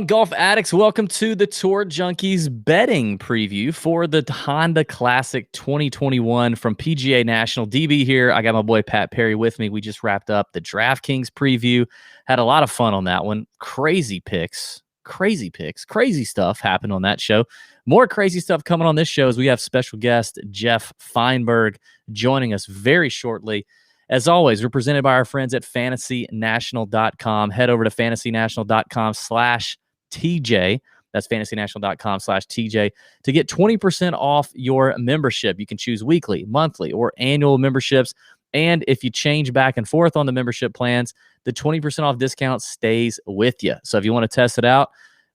Golf addicts, welcome to the Tour Junkies betting preview for the Honda Classic 2021 from PGA National. DB here. I got my boy Pat Perry with me. We just wrapped up the DraftKings preview. Had a lot of fun on that one. Crazy picks, crazy stuff happened on that show. More crazy stuff coming on this show as we have special guest Jeff Feinberg joining us very shortly. As always, we're presented by our friends at fantasynational.com. Head over to fantasynational.com/TJ. That's fantasynational.com/TJ to get 20% off your membership. You can choose weekly, monthly, or annual memberships. And if you change back and forth on the membership plans, the 20% off discount stays with you. So if you want to test it out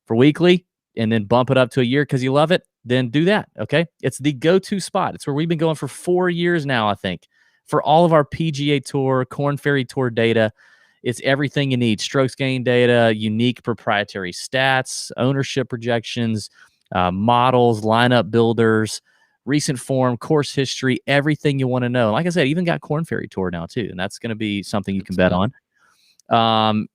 for weekly and then bump it up to a year because you love it, then do that, okay? It's the go-to spot. It's where we've been going for 4 years now, I think, for all of our PGA Tour, Korn Ferry Tour data. It's everything you need. Strokes gain data, unique proprietary stats, ownership projections, models, lineup builders, recent form, course history, everything you want to know. Like I said, even got Korn Ferry Tour now too, and that's going to be something you can bet on.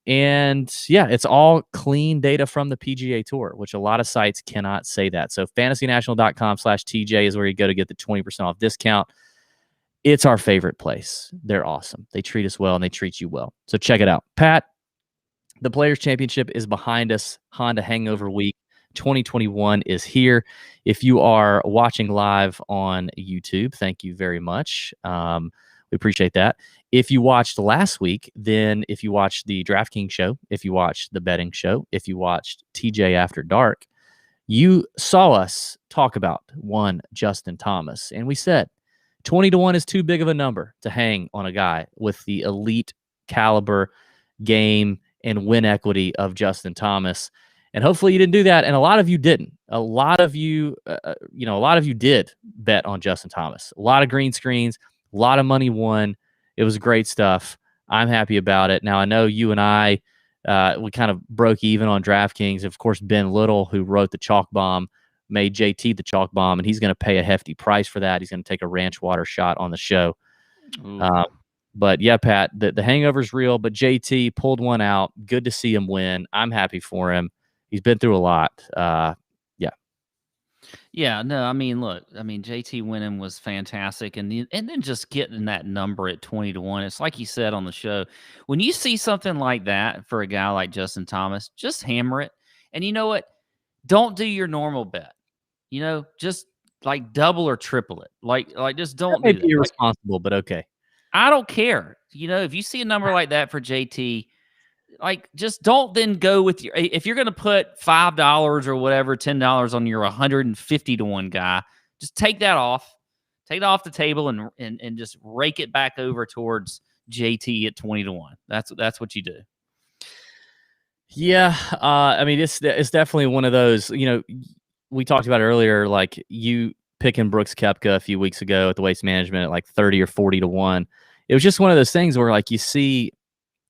And yeah, it's all clean data from the PGA Tour, which a lot of sites cannot say that. So fantasynational.com/TJ is where you go to get the 20% off discount. It's our favorite place. They're awesome. They treat us well and they treat you well. So check it out. Pat, the Players Championship is behind us. Honda Hangover Week 2021 is here. If you are watching live on YouTube, thank you very much. We appreciate that. If you watched last week, then if you watched the DraftKings show, if you watched the betting show, if you watched TJ After Dark, you saw us talk about one Justin Thomas. And we said, 20-1 is too big of a number to hang on a guy with the elite caliber, game, and win equity of Justin Thomas. And hopefully you didn't do that. And a lot of you didn't. A lot of you did bet on Justin Thomas. A lot of green screens, a lot of money won. It was great stuff. I'm happy about it. Now, I know you and I, we kind of broke even on DraftKings. Of course, Ben Little, who wrote the chalk bomb, made JT the chalk bomb, and he's going to pay a hefty price for that. He's going to take a ranch water shot on the show. But yeah, Pat, the hangover's real, but JT pulled one out. Good to see him win. I'm happy for him. He's been through a lot. Yeah, no, I mean, look, JT winning was fantastic, and then just getting that number at 20-1. It's like you said on the show, when you see something like that for a guy like Justin Thomas, just hammer it. And you know what? Don't do your normal bet. Just like double or triple it. Like just don't do that. Be irresponsible, but okay. I don't care. If you see a number like that for JT, like just don't then go with your. If you're going to put $5 or whatever, $10 on your 150-1 guy, just take that off. Take it off the table and just rake it back over towards JT at 20-1. That's what you do. Yeah, I mean it's definitely one of those. We talked about it earlier, like you picking Brooks Koepka a few weeks ago at the Waste Management at like 30 or 40-1. It was just one of those things where like you see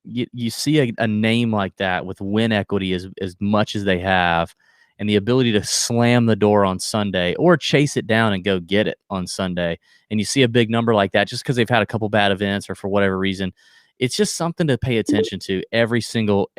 a name like that with win equity as much as they have, and the ability to slam the door on Sunday or chase it down and go get it on Sunday, and you see a big number like that just because they've had a couple bad events or for whatever reason. It's just something to pay attention to every single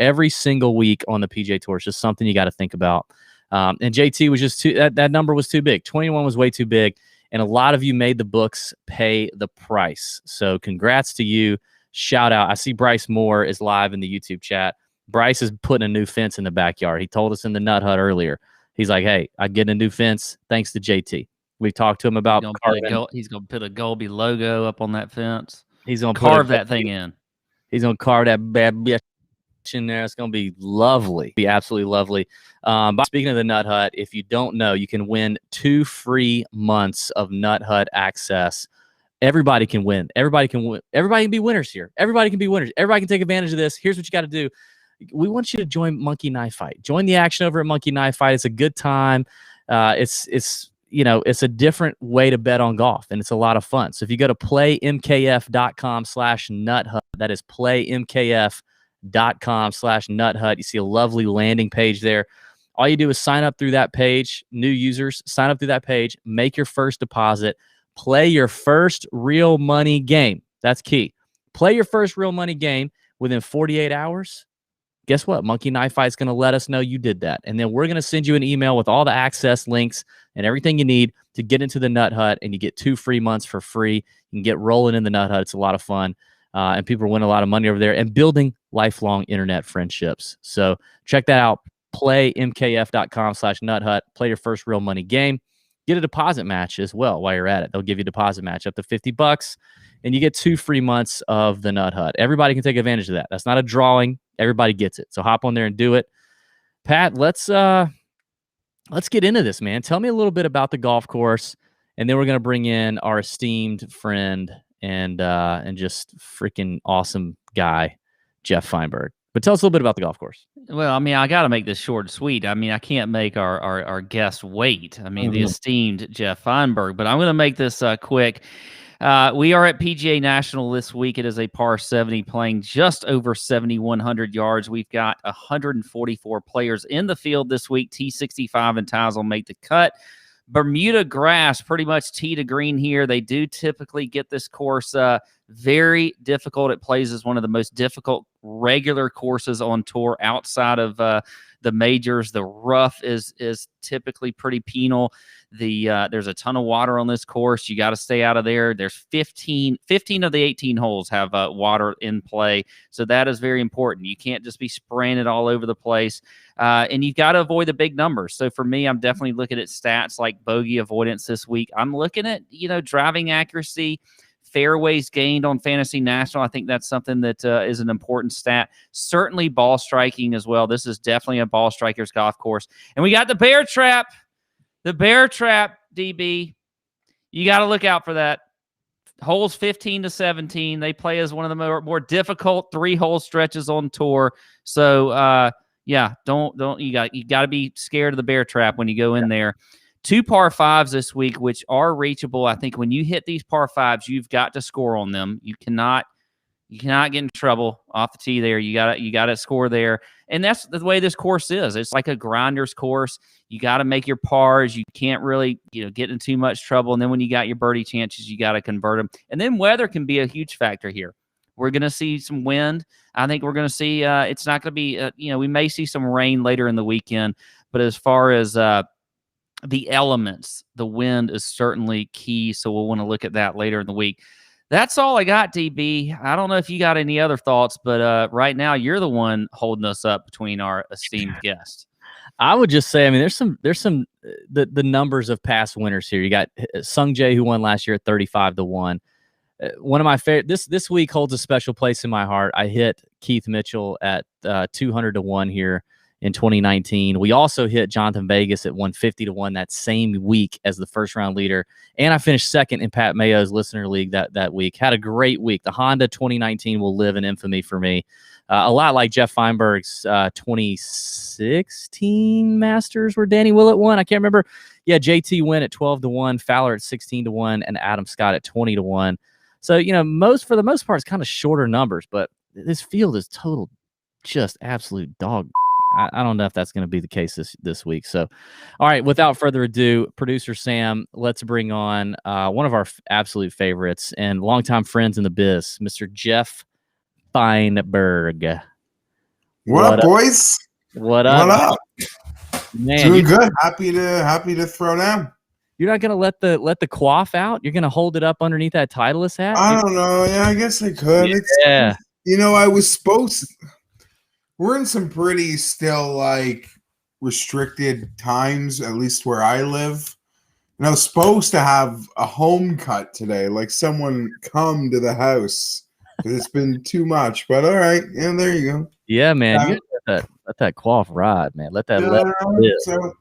week on the PGA Tour. It's just something you got to think about. And JT was just that number was too big. 21 was way too big. And a lot of you made the books pay the price. So congrats to you. Shout out. I see Bryce Moore is live in the YouTube chat. Bryce is putting a new fence in the backyard. He told us in the Nut Hut earlier. He's like, hey, I get a new fence thanks to JT. We've talked to him about he's going to put a Golby logo up on that fence. He's going to carve that thing in. He's going to carve that bad bitch in there. It's going to be lovely. Be absolutely lovely. But speaking of the Nut Hut, if you don't know, you can win 2 free months of Nut Hut access. Everybody can win. Everybody can win. Everybody can be winners here. Everybody can be winners. Everybody can take advantage of this. Here's what you got to do. We want you to join Monkey Knife Fight. Join the action over at Monkey Knife Fight. It's a good time. It's a different way to bet on golf, and it's a lot of fun. So if you go to playmkf.com/nuthut, that is playmkf.com/nuthut. You see a lovely landing page there. All you do is sign up through that page. New users, sign up through that page, make your first deposit, play your first real money game. That's key. Play your first real money game within 48 hours. guess what? Monkey Knife Fight's going to let us know you did that. And then we're going to send you an email with all the access links and everything you need to get into the Nut Hut, and you get 2 free months for free. You can get rolling in the Nut Hut. It's a lot of fun. And people win a lot of money over there and building lifelong internet friendships. So check that out. PlayMKF.com/NutHut. Play your first real money game. Get a deposit match as well while you're at it. They'll give you a deposit match up to $50, and you get 2 free months of the Nut Hut. Everybody can take advantage of that. That's not a drawing. Everybody gets it. So hop on there and do it. Pat, let's get into this, man. Tell me a little bit about the golf course, and then we're going to bring in our esteemed friend and just freaking awesome guy, Jeff Feinberg. But tell us a little bit about the golf course. Well, I mean, I got to make this short and sweet. I mean, I can't make our guest wait. I mean, the esteemed Jeff Feinberg, but I'm going to make this quick. We are at PGA National this week. It is a par 70 playing just over 7,100 yards. We've got 144 players in the field this week. T65 and ties will make the cut. Bermuda grass, pretty much tee to green here. They do typically get this course very difficult. It plays as one of the most difficult regular courses on tour outside of the majors. The rough is typically pretty penal. There's a ton of water on this course. You got to stay out of there. There's 15 of the 18 holes have water in play. So that is very important. You can't just be spraying it all over the place. And you've got to avoid the big numbers. So for me, I'm definitely looking at stats like bogey avoidance this week. I'm looking at, driving accuracy, fairways gained on Fantasy National. I think that's something that is an important stat. Certainly ball striking as well. This is definitely a ball striker's golf course. And we got the bear trap. The bear trap, DB. You got to look out for that. Holes 15 to 17. They play as one of the more difficult 3-hole stretches on tour. So, don't you got to be scared of the bear trap when you go in there. 2 par 5s this week, which are reachable. I think when you hit these par 5s, you've got to score on them. You cannot get in trouble off the tee there. You got to score there. And that's the way this course is. It's like a grinder's course. You got to make your pars. You can't really, get in too much trouble. And then when you got your birdie chances, you got to convert them. And then weather can be a huge factor here. We're going to see some wind. I think we're going to see, it's not going to be, we may see some rain later in the weekend. But as far as the elements, the wind is certainly key. So we'll want to look at that later in the week. That's all I got, DB. I don't know if you got any other thoughts, but right now you're the one holding us up between our esteemed guests. I would just say, I mean, there's some the numbers of past winners here. You got Sung Jae, who won last year at 35-1. One of my favorite this week holds a special place in my heart. I hit Keith Mitchell at 200-1 here in 2019. We also hit Jonathan Vegas at 150-1 that same week as the first round leader. And I finished second in Pat Mayo's listener league that week. Had a great week. The Honda 2019 will live in infamy for me. A lot like Jeff Feinberg's 2016 Masters where Danny Willett won. I can't remember. Yeah, JT went at 12-1, Fowler at 16-1, and Adam Scott at 20-1. So, for the most part, it's kind of shorter numbers, but this field is total, just absolute dog. I don't know if that's going to be the case this week. So, all right, without further ado, producer Sam, let's bring on one of our absolute favorites and longtime friends in the biz, Mr. Jeff Feinberg. What up, boys? What up? What up? Man, doing good. Happy to throw down. You're not gonna let the quaff out? You're gonna hold it up underneath that Titleist hat? I don't know. Yeah, I guess I could. Yeah. I was supposed. We're in some pretty still restricted times, at least where I live. And I was supposed to have a home cut today, like someone come to the house because it's been too much. But all right, yeah, there you go. Yeah, man, you let that quaff ride, man. Let that live. So,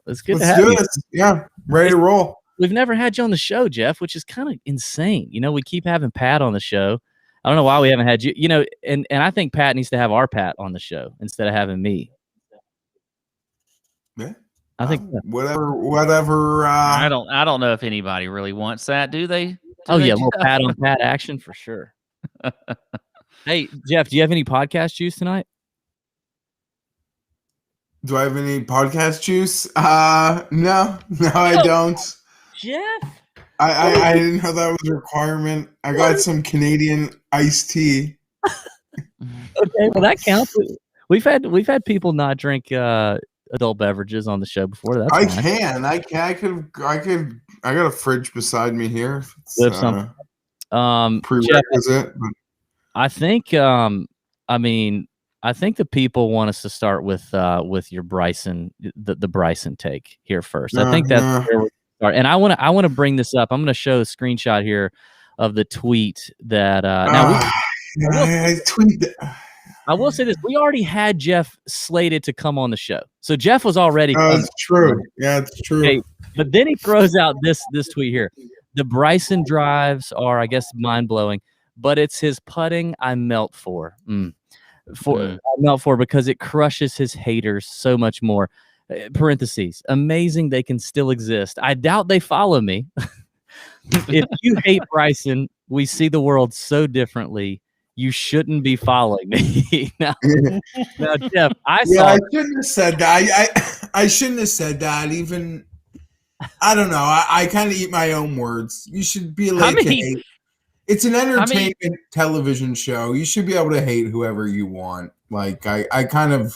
it's good let's to have do you. this. Yeah, ready to roll. We've never had you on the show, Jeff, which is kind of insane. We keep having Pat on the show. I don't know why we haven't had you, and I think Pat needs to have our Pat on the show instead of having me. Yeah. I think whatever. I don't know if anybody really wants that, do they? A little Pat on Pat action for sure. Hey, Jeff, do you have any podcast juice tonight? Do I have any podcast juice? No, I don't. Jeff? I didn't know that was a requirement. I got some Canadian iced tea. Okay, well that counts. We've had people not drink adult beverages on the show before. That's I fine. can. I got a fridge beside me here. We have some. Jeff, Prerequisite. I think I think the people want us to start with your Bryson, the Bryson take here first. I think that's where we start. And I want to bring this up. I'm going to show a screenshot here of the tweet that I will say this: we already had Jeff slated to come on the show, so Jeff was already. It's true. Yeah, it's true. Okay, but then he throws out this tweet here: the Bryson drives are, I guess, mind blowing, but it's his putting I melt for. I melt for because it crushes his haters so much more. Parentheses, amazing they can still exist. I doubt they follow me. If you hate Bryson, we see the world so differently. You shouldn't be following me. now, Jeff, I shouldn't have said that. I shouldn't have said that. Even I don't know. I kind of eat my own words. You should be allowed to hate. It's an entertainment television show. You should be able to hate whoever you want. Like I gotta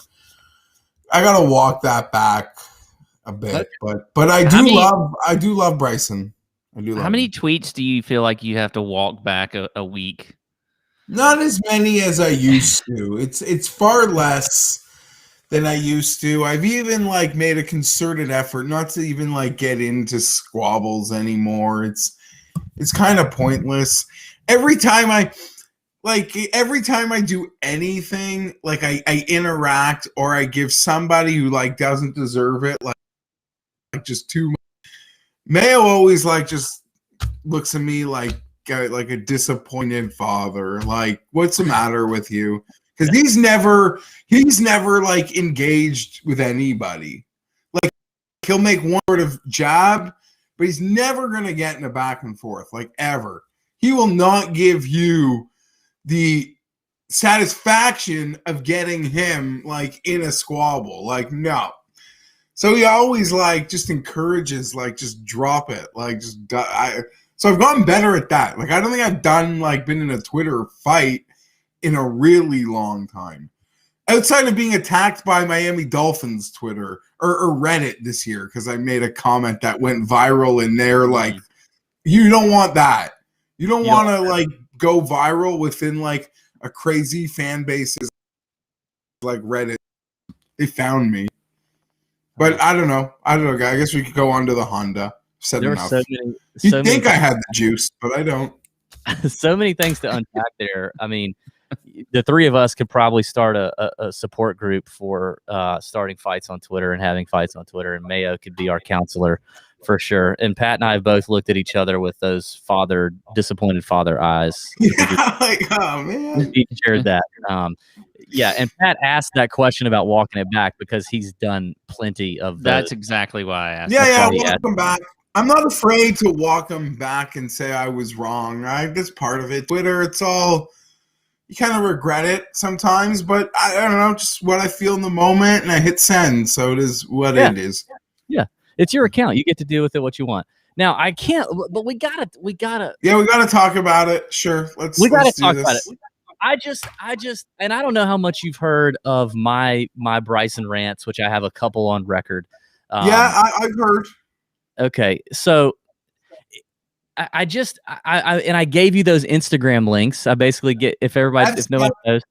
walk that back a bit. But I do love Bryson. How many tweets do you feel like you have to walk back a week? Not as many as I used to. It's far less than I used to. I've even made a concerted effort not to even get into squabbles anymore. It's kind of pointless. Every time I do anything, I interact or I give somebody who doesn't deserve it, just too much. Mayo always just looks at me like a disappointed father. What's the matter with you? Because he's never engaged with anybody. He'll make one sort of jab, but he's never gonna get in a back and forth ever. He will not give you the satisfaction of getting him in a squabble. No. So he always just encourages just drop it. So I've gotten better at that. I don't think I've been in a Twitter fight in a really long time. Outside of being attacked by Miami Dolphins Twitter or Reddit this year because I made a comment that went viral in there. You don't want that. You don't want to go viral within a crazy fan base like Reddit. They found me. But I don't know. I guess we could go on to the Honda. Said enough. You'd think I had the juice, but I don't. So many things to unpack there. I mean, the three of us could probably start a support group for starting fights on Twitter and having fights on Twitter, and Mayo could be our counselor for sure. And Pat and I have both looked at each other with those disappointed father eyes. Yeah, oh man, he shared that. Yeah, and Pat asked that question about walking it back because he's done plenty of those. That's exactly why I asked. Yeah, walk them back. I'm not afraid to walk them back and say I was wrong, right? That's part of it. Twitter, it's all, you kind of regret it sometimes, but I don't know, just what I feel in the moment, and I hit send, so it is what it is. Yeah, it's your account. You get to do with it what you want. Now, I can't, but we gotta. Yeah, we gotta talk about it. Sure, let's talk about it. I just, and I don't know how much you've heard of my Bryson rants, which I have a couple on record. I've heard. Okay, so I gave you those Instagram links. I basically if no one knows,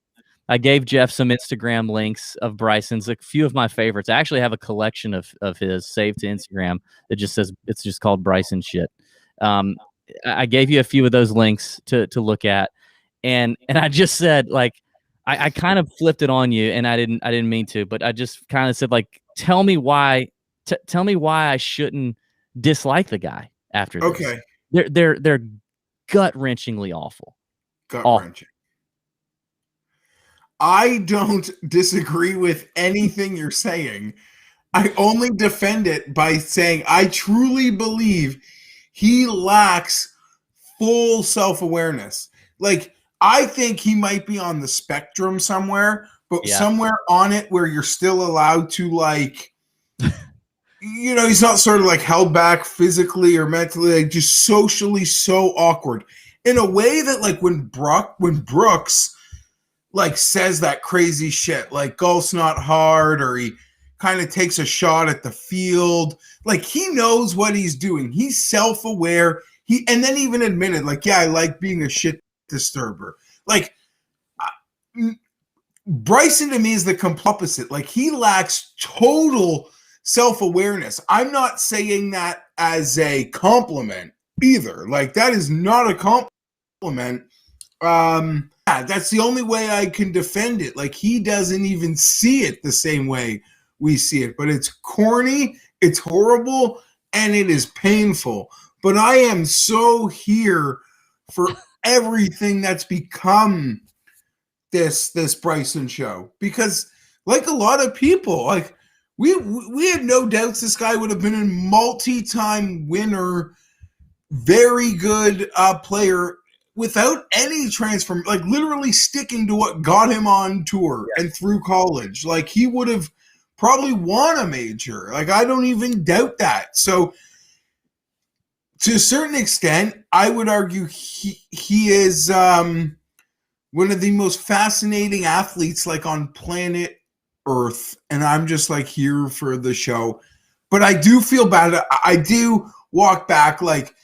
I gave Jeff some Instagram links of Bryson's, a few of my favorites. I actually have a collection of his saved to Instagram that just says it's just called Bryson shit. I gave you a few of those links to look at, and I just said I kind of flipped it on you, and I didn't mean to, but I just kind of said tell me why I shouldn't dislike the guy after this. Okay. They're gut-wrenchingly awful. Gut-wrenching. I don't disagree with anything you're saying. I only defend it by saying I truly believe he lacks full self-awareness. I think he might be on the spectrum somewhere, but somewhere on it where you're still allowed to he's not sort of held back physically or mentally, just socially so awkward in a way that when Brooks like says that crazy shit, like golf's not hard, or he kind of takes a shot at the field. Like he knows what he's doing. He's self-aware. And then even admitted, like, yeah, I like being a shit disturber. Like Bryson to me is the complete opposite. Like he lacks total self-awareness. I'm not saying that as a compliment either. Like that is not a compliment. Yeah, that's the only way I can defend it. Like he doesn't even see it the same way we see it, but it's corny, it's horrible, and it is painful. But I am so here for everything that's become this Bryson show, because like a lot of people, like we had no doubts this guy would have been a multi-time winner, very good player without any transform, like literally sticking to what got him on tour and through college. Like he would have probably won a major. Like I don't even doubt that. So to a certain extent, I would argue he is one of the most fascinating athletes like on planet Earth. And I'm just like here for the show. But I do feel bad. I do walk back, like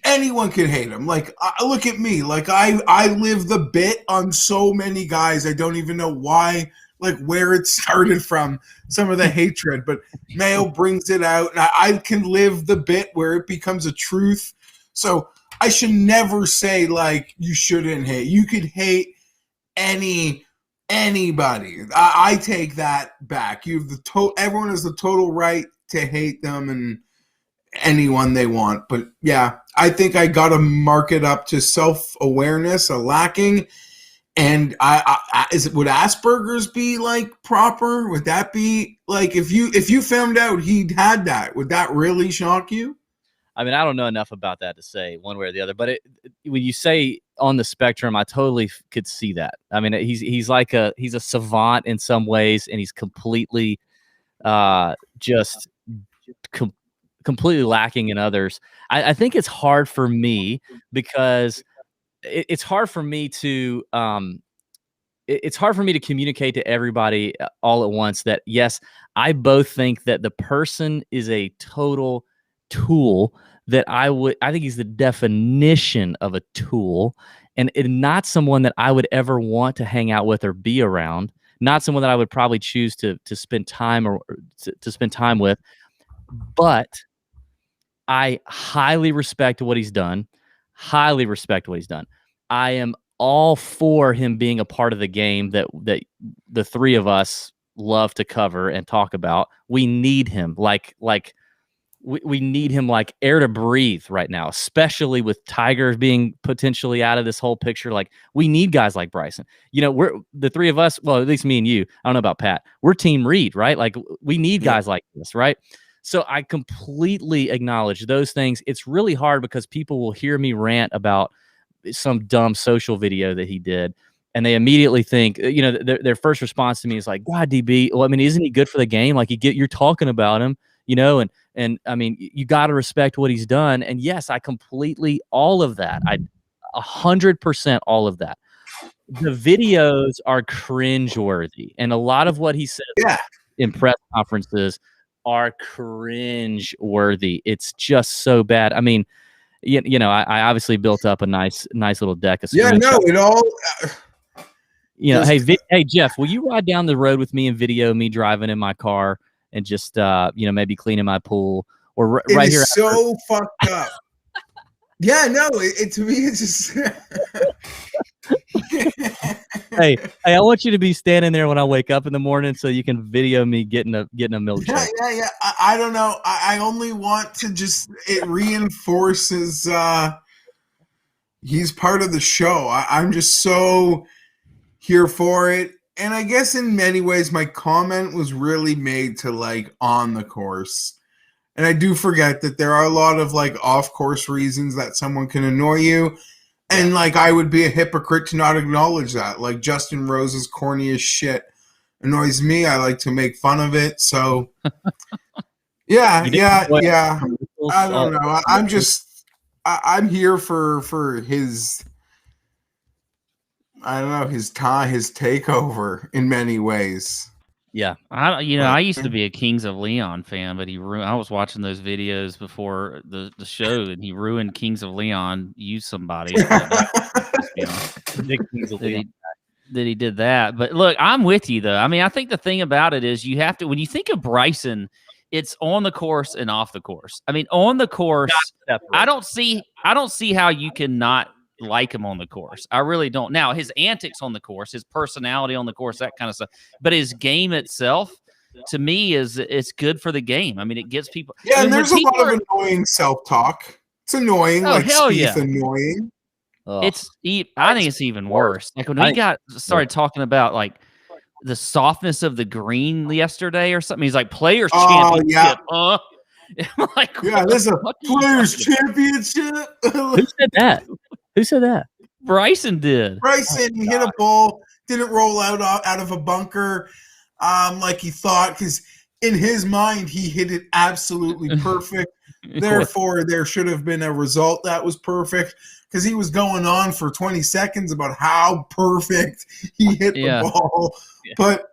anyone could hate him. Like look at me. Like I live the bit on so many guys. I don't even know why, like where it started from, some of the hatred. But Mayo brings it out, and I can live the bit where it becomes a truth. So I should never say like you shouldn't hate. You could hate anybody. I take that back. You have everyone has the total right to hate them and anyone they want. But yeah, I think I gotta mark it up to self-awareness, a lacking. And would Asperger's be like proper? Would that be like if you found out he had that, would that really shock you? I mean, I don't know enough about that to say one way or the other, but when you say on the spectrum, I totally could see that. I mean, he's a savant in some ways, and he's completely just completely lacking in others. I think it's hard for me because it's hard for me to it's hard for me to communicate to everybody all at once that yes, I both think that the person is a total tool, that I think he's the definition of a tool, and not someone that I would ever want to hang out with or be around, not someone that I would probably choose to spend time or to spend time with. But I highly respect what he's done. Highly respect what he's done. I am all for him being a part of the game that the three of us love to cover and talk about. We need him like we need him like air to breathe right now, especially with Tiger being potentially out of this whole picture. Like we need guys like Bryson. You know, we're the three of us. Well, at least me and you. I don't know about Pat. We're Team Reed, right? Like we need guys like this, right? So I completely acknowledge those things. It's really hard because people will hear me rant about some dumb social video that he did, and they immediately think, you know, their first response to me is like, "God, DB, well, I mean, isn't he good for the game? Like, you're talking about him, you know, and I mean, you got to respect what he's done." And yes, I completely all of that. 100% all of that. The videos are cringeworthy, and a lot of what he says in press conferences are cringe-worthy. It's just so bad. I mean, you know, I obviously built up a nice little deck of screenshots. Yeah, no, it all. You know, hey Jeff, will you ride down the road with me and video me driving in my car and just you know, maybe cleaning my pool or right here? So fucked up. Yeah, no, it to me it's just. hey, I want you to be standing there when I wake up in the morning so you can video me getting a milkshake. Yeah. I don't know. I only want to just it reinforces he's part of the show. I'm just so here for it. And I guess in many ways my comment was really made to like on the course. And I do forget that there are a lot of like off course reasons that someone can annoy you. And like I would be a hypocrite to not acknowledge that. Like Justin Rose's corniest shit annoys me. I like to make fun of it. So yeah. I don't know. I'm here for his I don't know, his takeover in many ways. Yeah. I used to be a Kings of Leon fan, but I was watching those videos before the show, and he ruined Kings of Leon. Used somebody. Let's be honest. Big Kings of Leon. That he did that. But look, I'm with you though. I mean, I think the thing about it is you have to, when you think of Bryson, it's on the course and off the course. I mean, on the course, I don't see how you can not like him on the course. I really don't. Now, his antics on the course, his personality on the course, that kind of stuff. But his game itself, to me, it's good for the game. I mean, it gets people. Yeah, I mean, and there's a lot of annoying self-talk. It's annoying, like Spieth annoying. I think it's even worse. Like when we started talking about like the softness of the green yesterday or something. He's like, Players Championship. Yeah. Like, yeah, this is a Players Championship. Who said that? Who said that? Bryson did. Bryson hit a ball, didn't roll out of a bunker like he thought, because in his mind, he hit it absolutely perfect. Therefore, there should have been a result that was perfect, because he was going on for 20 seconds about how perfect he hit the ball. Yeah. But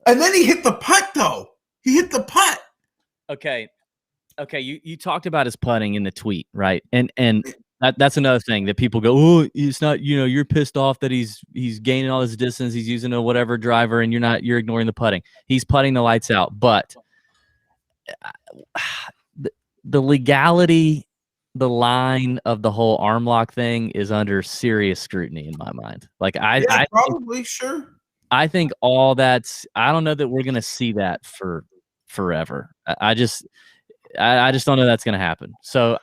and then he hit the putt, though. He hit the putt. Okay. You talked about his putting in the tweet, right? And that's another thing that people go, oh, it's not, you're pissed off that he's gaining all this distance. He's using a whatever driver, and you're ignoring the putting. He's putting the lights out. But the legality, the line of the whole arm lock thing is under serious scrutiny in my mind. Like I probably sure. I think all that's. I don't know that we're gonna see that for forever. I just don't know that's gonna happen. So,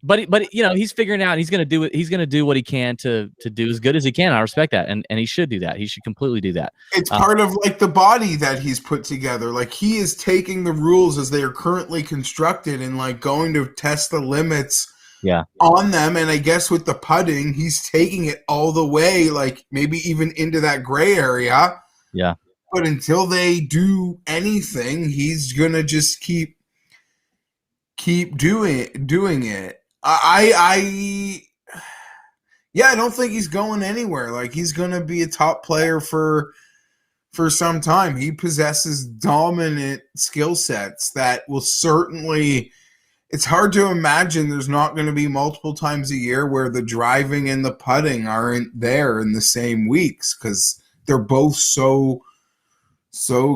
but he's figuring out. He's gonna do it. He's gonna do what he can to do as good as he can. I respect that, and he should do that. He should completely do that. It's part of like the body that he's put together. Like he is taking the rules as they are currently constructed and like going to test the limits. Yeah. On them, and I guess with the putting, he's taking it all the way, like maybe even into that gray area. Yeah. But until they do anything, he's gonna just keep doing it. I don't think he's going anywhere. Like he's gonna be a top player for some time. He possesses dominant skill sets that will certainly. It's hard to imagine there's not going to be multiple times a year where the driving and the putting aren't there in the same weeks, because they're both so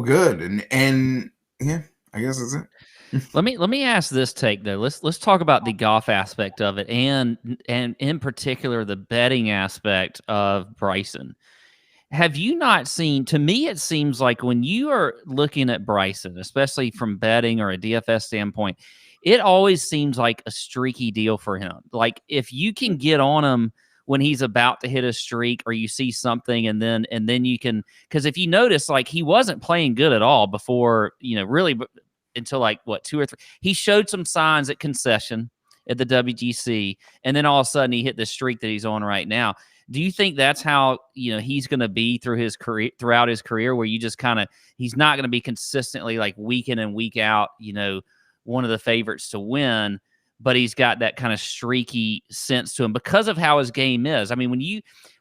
good. And yeah, I guess that's it. Let me ask this take though. Let's talk about the golf aspect of it, and in particular the betting aspect of Bryson. Have you not seen? To me, it seems like when you are looking at Bryson, especially from betting or a DFS standpoint, it always seems like a streaky deal for him. Like if you can get on him when he's about to hit a streak, or you see something, and then you can, because if you notice, like he wasn't playing good at all before, really until like 2 or 3. He showed some signs at concession at the WGC, and then all of a sudden he hit the streak that he's on right now. Do you think that's how he's going to be throughout his career, where you just he's not going to be consistently like week in and week out, one of the favorites to win, but he's got that kind of streaky sense to him because of how his game is? I mean,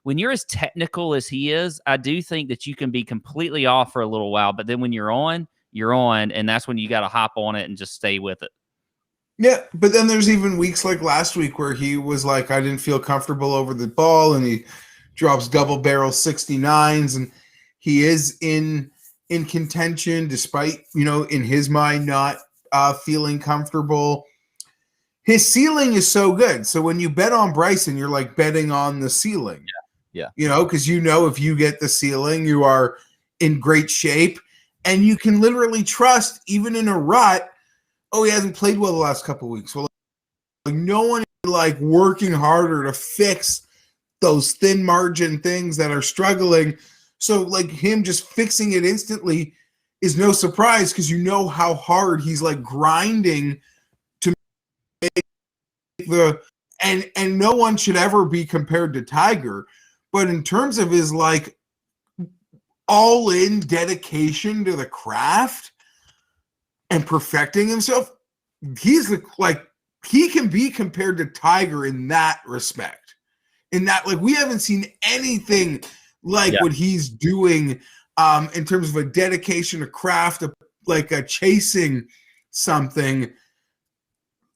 when you're as technical as he is, I do think that you can be completely off for a little while, but then when you're on, and that's when you got to hop on it and just stay with it. Yeah, but then there's even weeks like last week where he was like, I didn't feel comfortable over the ball, and he drops double barrel 69s, and he is in contention despite, in his mind not feeling comfortable. His ceiling is so good. So when you bet on Bryson, you're like betting on the ceiling. Yeah. Because if you get the ceiling, you are in great shape, and you can literally trust, even in a rut. Oh, he hasn't played well the last couple of weeks. Well, like no one is like working harder to fix those thin margin things that are struggling. So like him just fixing it instantly is no surprise, because how hard he's like grinding to make and no one should ever be compared to Tiger. But in terms of his like all in dedication to the craft and perfecting himself, he's like he can be compared to Tiger in that respect. in that. Like, we haven't seen anything like what he's doing in terms of a dedication, a craft, a chasing something.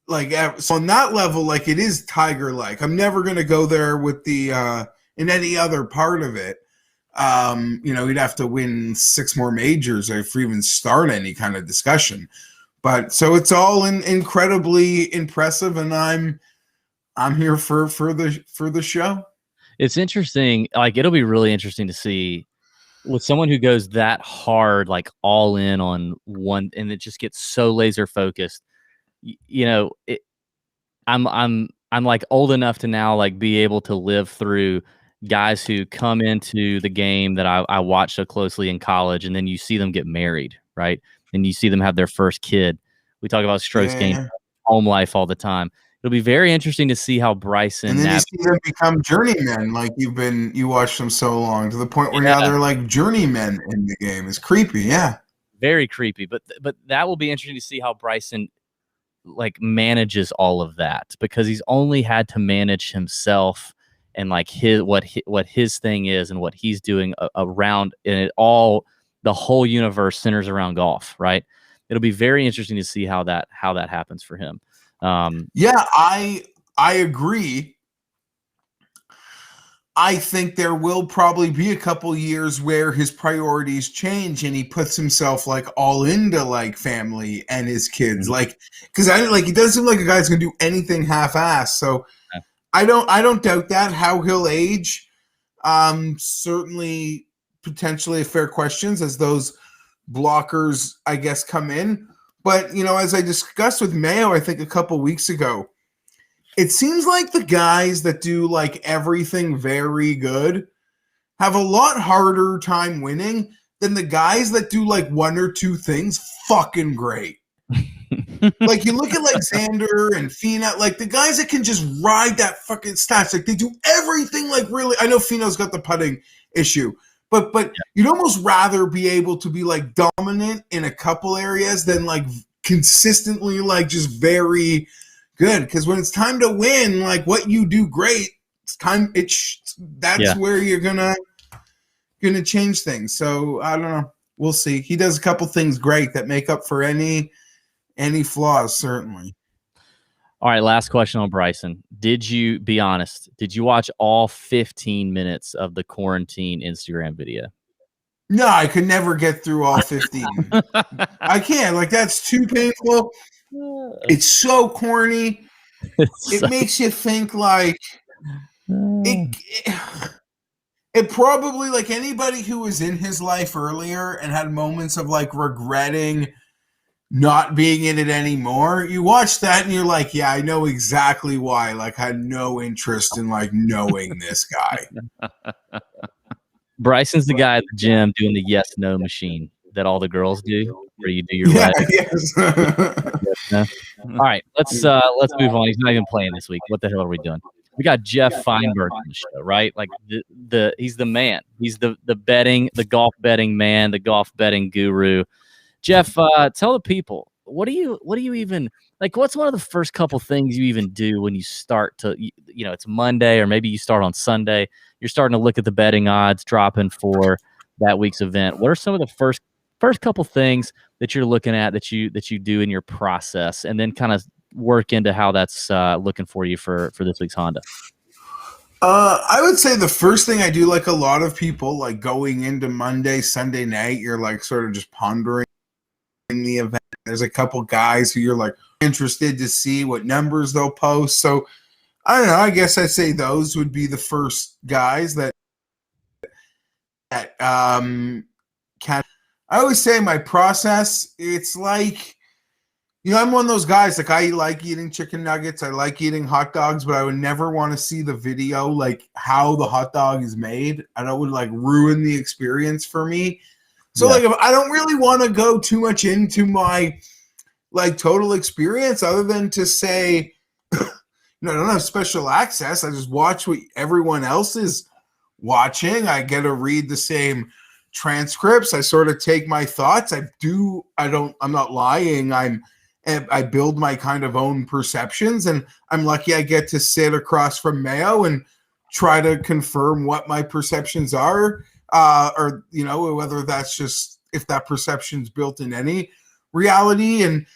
Like, so on that level, like, it is Tiger-like. I'm never going to go there with the in any other part of it. He'd have to win 6 more majors if we even start any kind of discussion. But so it's all incredibly impressive, and I'm here for the show. It's interesting. Like, it'll be really interesting to see with someone who goes that hard, like all in on one, and it just gets so laser focused. I'm like old enough to now like be able to live through guys who come into the game that I watch so closely in college, and then you see them get married, right? And you see them have their first kid. We talk about strokes gained, home life all the time. It'll be very interesting to see how Bryson. And then you see them become journeymen, like you watched them so long, to the point where now they're like journeymen in the game. It's creepy, yeah. Very creepy, but that will be interesting to see how Bryson like manages all of that, because he's only had to manage himself and like what his thing is and what he's doing around, and it all, the whole universe centers around golf, right? It'll be very interesting to see how that happens for him. I agree. I think there will probably be a couple years where his priorities change and he puts himself like all into like family and his kids, like, because he doesn't seem like a guy's gonna do anything half-assed. So I don't doubt that. How he'll age, certainly potentially a fair questions as those blockers, I guess, come in. But as I discussed with Mayo, I think a couple weeks ago, it seems like the guys that do like everything very good have a lot harder time winning than the guys that do like one or two things fucking great. Like, you look at like Xander and Finau, like the guys that can just ride that fucking stats, like they do everything like really. I know Finau's got the putting issue, but you'd almost rather be able to be like dominant in a couple areas than like consistently like just very good. Because when it's time to win, like what you do great, it's time. That's where you're gonna change things. So I don't know. We'll see. He does a couple things great that make up for any flaws, certainly. All right, last question on Bryson. Did you watch all 15 minutes of the quarantine Instagram video? No, I could never get through all 15. I can't. Like, that's too painful. It's so corny. It makes you think like it probably, like, anybody who was in his life earlier and had moments of like regretting not being in it anymore, you watch that and you're like, yeah, I know exactly why. Like, I had no interest in like knowing this guy. Bryson's the guy at the gym doing the yes no machine that all the girls do, where you do your yes. All right, let's move on. He's not even playing this week. What the hell are we doing? We got Jeff Feinberg on the show, right? Like he's the man. He's the golf betting man, the golf betting guru. Jeff, tell the people, what do you even like? What's one of the first couple things you even do when you start to, it's Monday, or maybe you start on Sunday, you're starting to look at the betting odds dropping for that week's event. What are some of the first couple things that you're looking at that you do in your process, and then kind of work into how that's looking for you for this week's Honda? I would say the first thing I do, like a lot of people, like going into Monday, Sunday night, you're like sort of just pondering the event. There's a couple guys who you're like interested to see what numbers they'll post. So I don't know. I guess I'd say those would be the first guys that can. I always say my process, it's like, I'm one of those guys, like I like eating chicken nuggets, I like eating hot dogs, but I would never want to see the video, like how the hot dog is made. And it would like ruin the experience for me. So like, if I don't really want to go too much into my like total experience, other than to say, I don't have special access. I just watch what everyone else is watching. I get to read the same transcripts. I sort of take my thoughts. I'm not lying. I build my kind of own perceptions, and I'm lucky I get to sit across from Mayo and try to confirm what my perceptions are, or whether that's just if that perception's built in any reality. And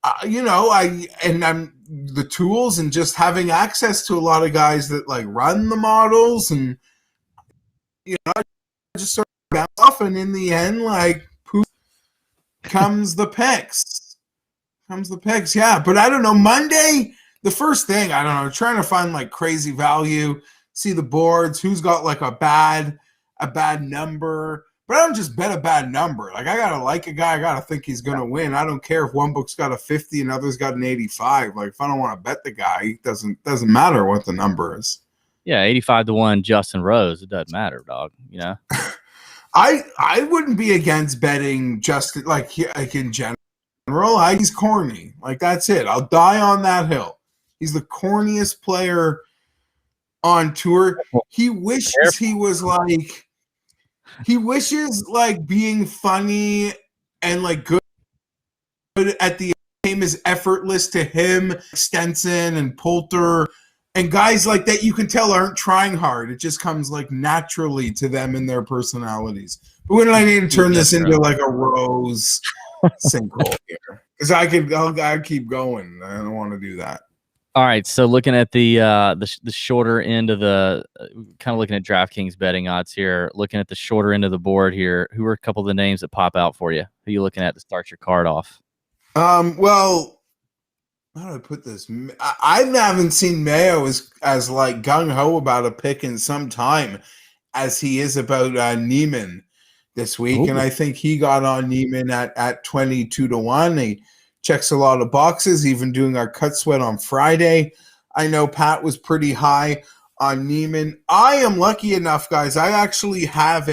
I'm the tools and just having access to a lot of guys that like run the models, and just sort of bounce off, and in the end, like poof, comes the picks. Yeah, but I don't know. Monday, the first thing, I don't know, trying to find like crazy value, see the boards, who's got like a bad number. But I don't just bet a bad number. Like, I gotta like a guy. I gotta think he's gonna win. I don't care if one book's got a 50 and other's got an 85. Like, if I don't want to bet the guy, it doesn't matter what the number is. Yeah, 85-1 Justin Rose. It doesn't matter, dog. I wouldn't be against betting Justin like in general. He's corny. Like, that's it. I'll die on that hill. He's the corniest player on tour. He wishes he was like. He wishes like being funny and like good at the game is effortless to him. Stenson and Poulter and guys like that, you can tell aren't trying hard. It just comes like naturally to them in their personalities. But when I need to turn this into like a Rose sinkhole here, because I'll keep going. I don't want to do that. All right, so looking at the shorter end of the kind of looking at DraftKings betting odds here, looking at the shorter end of the board here, who are a couple of the names that pop out for you? Who are you looking at to start your card off? Well, how do I put this? I haven't seen Mayo as like gung-ho about a pick in some time as he is about Neiman this week. Ooh. And I think he got on Neiman at 22-1. He checks a lot of boxes, even doing our cut sweat on Friday. I know Pat was pretty high on Neiman. I am lucky enough, guys. I actually have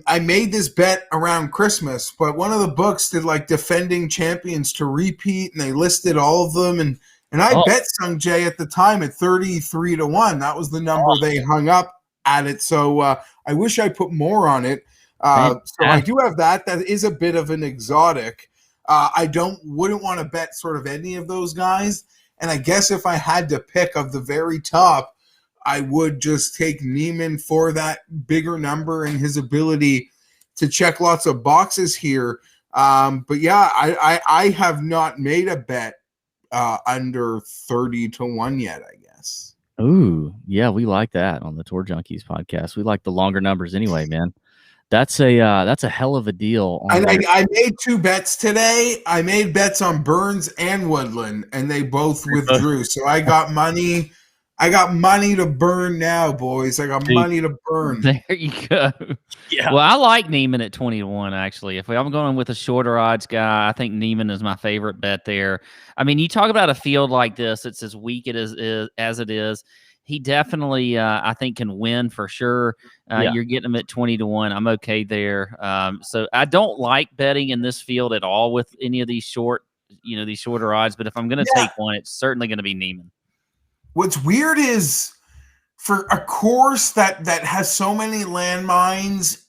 I made this bet around Christmas, but one of the books did like defending champions to repeat, and they listed all of them. And I bet Sung Jae at the time at 33-1. That was the number they hung up at it. So I wish I put more on it. So I do have that. That is a bit of an exotic. I wouldn't want to bet sort of any of those guys. And I guess if I had to pick of the very top, I would just take Neiman for that bigger number and his ability to check lots of boxes here. But yeah, I have not made a bet under 30-1 yet, I guess. Ooh, yeah, we like that on the Tour Junkies podcast. We like the longer numbers anyway, man. That's a hell of a deal. And I made 2 bets today. I made bets on Burns and Woodland, and they both withdrew. So I got money. I got money to burn now, boys. I got money to burn. There you go. Yeah. Well, I like Neiman at 20-1, actually. If I'm going with a shorter odds guy, I think Neiman is my favorite bet there. I mean, you talk about a field like this, it's as weak as it is. He definitely, I think, can win for sure. You're getting him at 20-1. I'm okay there. So I don't like betting in this field at all with any of these shorter odds. But if I'm going to take one, it's certainly going to be Neiman. What's weird is for a course that has so many landmines,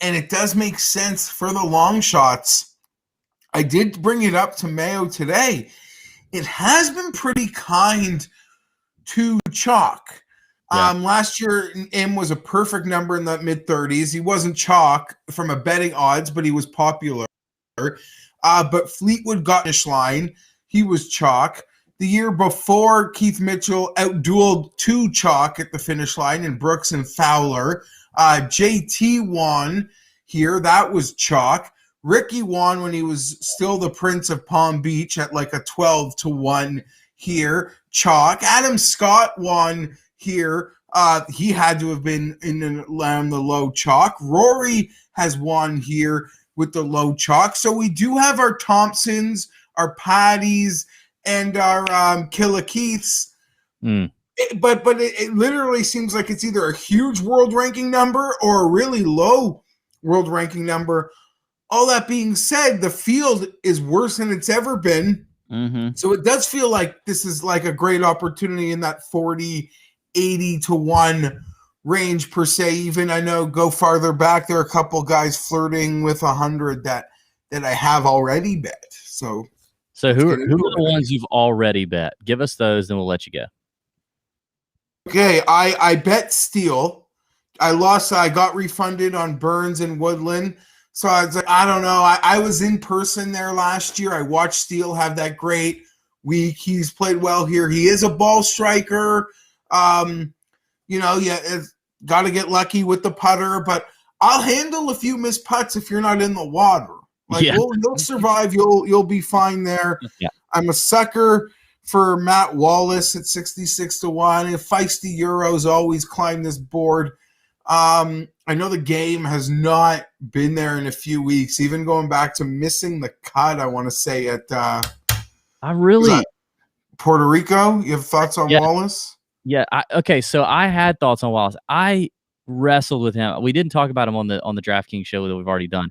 and it does make sense for the long shots. I did bring it up to Mayo today. It has been pretty kind to chalk. Last year, M was a perfect number in the mid-30s. He wasn't chalk from a betting odds, but he was popular. But Fleetwood got finish line. He was chalk. The year before, Keith Mitchell outdueled 2 chalk at the finish line in Brooks and Fowler. JT won here. That was chalk. Ricky won when he was still the Prince of Palm Beach at like a 12-1 here. Chalk. Adam Scott won here. He had to have been in and around the low chalk. Rory has won here with the low chalk. So we do have our Thompsons, our Patties, and our Keiths. But it literally seems like it's either a huge world ranking number or a really low world ranking number. All that being said, the field is worse than it's ever been. Mm-hmm. So it does feel like this is like a great opportunity in that 40-80-1 range per se. Even I know go farther back, there are a couple guys flirting with 100 that I have already bet. So who are the ones you've already bet? Give us those, then we'll let you go. Okay, I bet Steele. I lost. I got refunded on Burns and Woodland. So I was like, I don't know. I was in person there last year. I watched Steele have that great week. He's played well here. He is a ball striker. Got to get lucky with the putter, but I'll handle a few missed putts if you're not in the water. Like, you'll survive. You'll be fine there. Yeah. I'm a sucker for Matt Wallace at 66-1. And feisty Euros always climb this board. I know the game has not been there in a few weeks, even going back to missing the cut, I want to say, at Puerto Rico. You have thoughts on Wallace? Yeah. Okay. So I had thoughts on Wallace. I wrestled with him. We didn't talk about him on the DraftKings show that we've already done,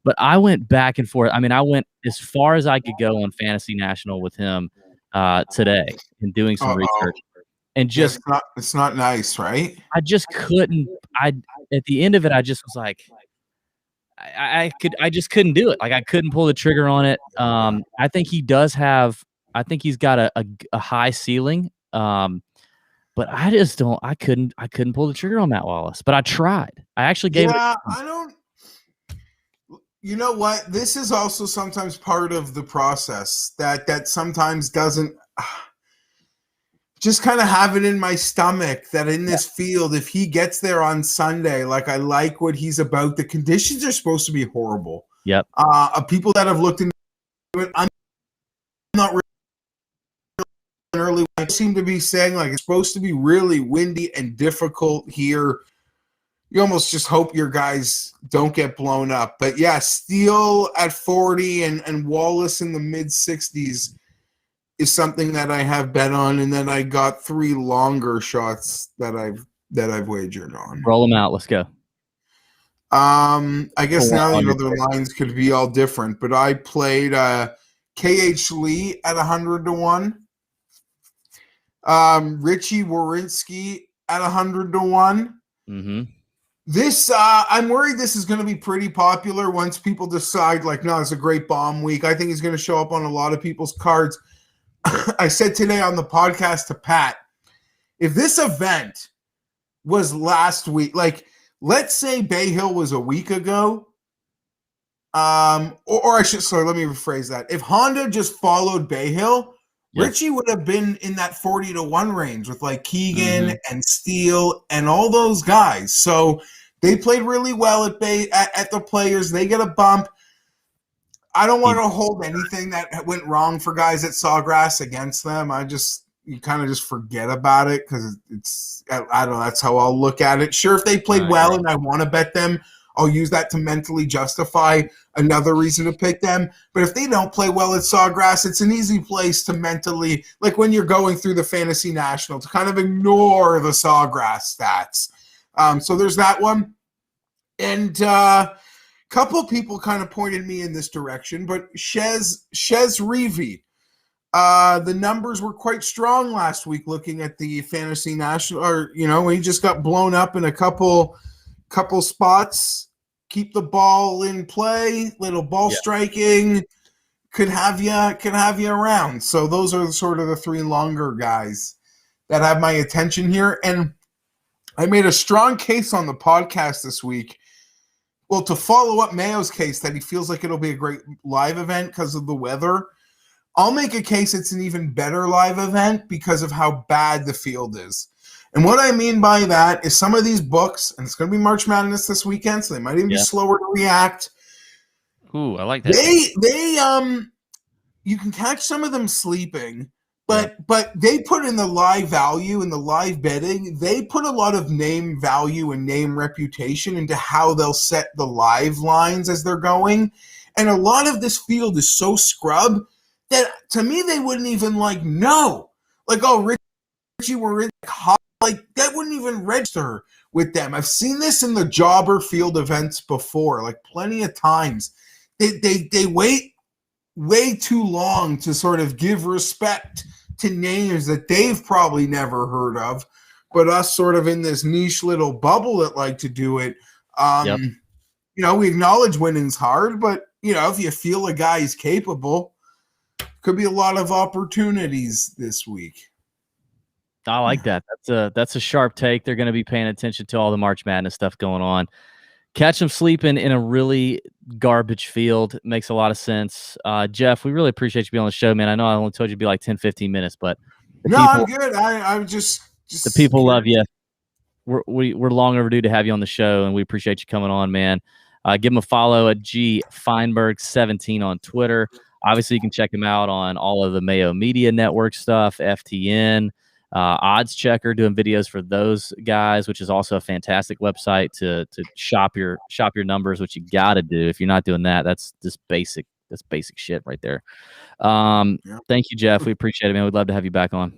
but I went back and forth. I mean, I went as far as I could go on Fantasy National with him today and doing some research. And just it's not nice, right? I just couldn't. At the end of it, I just was like, I just couldn't do it. Like, I couldn't pull the trigger on it. I think he does have. I think he's got a high ceiling. But I just don't. I couldn't pull the trigger on Matt Wallace. But I tried. I actually gave it. I don't. You know what? This is also sometimes part of the process that sometimes doesn't. Just kind of have it in my stomach that in this field, if he gets there on Sunday, like, I like what he's about. The conditions are supposed to be horrible. Yep. People that have looked into it, I'm not really early. I seem to be saying, like, it's supposed to be really windy and difficult here. You almost just hope your guys don't get blown up. But yeah, Steele at 40 and Wallace in the mid 60s. Is something that I have bet on, and then I got 3 longer shots that I've wagered on. Roll them out. Let's go. I guess now the lines could be all different, but I played KH Lee at 100-1. Richie Warinsky at 100-1. Mm-hmm. This I'm worried this is going to be pretty popular once people decide, like, no, it's a great bomb week. I think he's going to show up on a lot of people's cards. I said today on the podcast to Pat, if this event was last week, like, let's say Bay Hill was a week ago, let me rephrase that. If Honda just followed Bay Hill, Richie would have been in that 40-1 range with, like, Keegan and Steele and all those guys. So they played really well at the Players. They get a bump. I don't want to hold anything that went wrong for guys at Sawgrass against them. You kind of just forget about it because I don't know, that's how I'll look at it. Sure, if they played well and I want to bet them, I'll use that to mentally justify another reason to pick them. But if they don't play well at Sawgrass, it's an easy place to mentally, like when you're going through the Fantasy National, to kind of ignore the Sawgrass stats. So there's that one. And couple people kind of pointed me in this direction, but Shez Reavy, the numbers were quite strong last week looking at the Fantasy National, he just got blown up in a couple spots. Keep the ball in play, little ball striking, could have you around. So those are sort of the 3 longer guys that have my attention here. And I made a strong case on the podcast this week. Well, to follow up Mayo's case that he feels like it'll be a great live event because of the weather, I'll make a case it's an even better live event because of how bad the field is. And what I mean by that is some of these books, and it's going to be March Madness this weekend, so they might even be slower to react. Ooh, I like that. You can catch some of them sleeping, but they put in the live value and the live betting. They put a lot of name value and name reputation into how they'll set the live lines as they're going. And a lot of this field is so scrub that to me they wouldn't even know. Like, oh, Richie, we're in hot. Like, that wouldn't even register with them. I've seen this in the jobber field events before, like plenty of times. They wait way too long to sort of give respect to names that they've probably never heard of, but us sort of in this niche little bubble that like to do it. We acknowledge winning's hard, but if you feel a guy is capable, could be a lot of opportunities this week. I like that. That's a sharp take. They're going to be paying attention to all the March Madness stuff going on. Catch them sleeping in a really garbage field. Makes a lot of sense. Jeff, we really appreciate you being on the show, man. I know I only told you to be like 10, 15 minutes, but I'm good. I'm just the people love you. We're long overdue to have you on the show, and we appreciate you coming on, man. Give him a follow at G Feinberg 17 on Twitter. Obviously, you can check him out on all of the Mayo Media Network stuff, FTN, Odds Checker, doing videos for those guys, which is also a fantastic website to shop your numbers, which you got to do. If you're not doing that, that's just basic. That's basic shit right there. Thank you, Jeff. We appreciate it, man. We'd love to have you back on.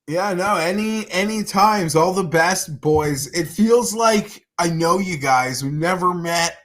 Yeah, no, any times. All the best, boys. It feels like I know you guys. We've never met.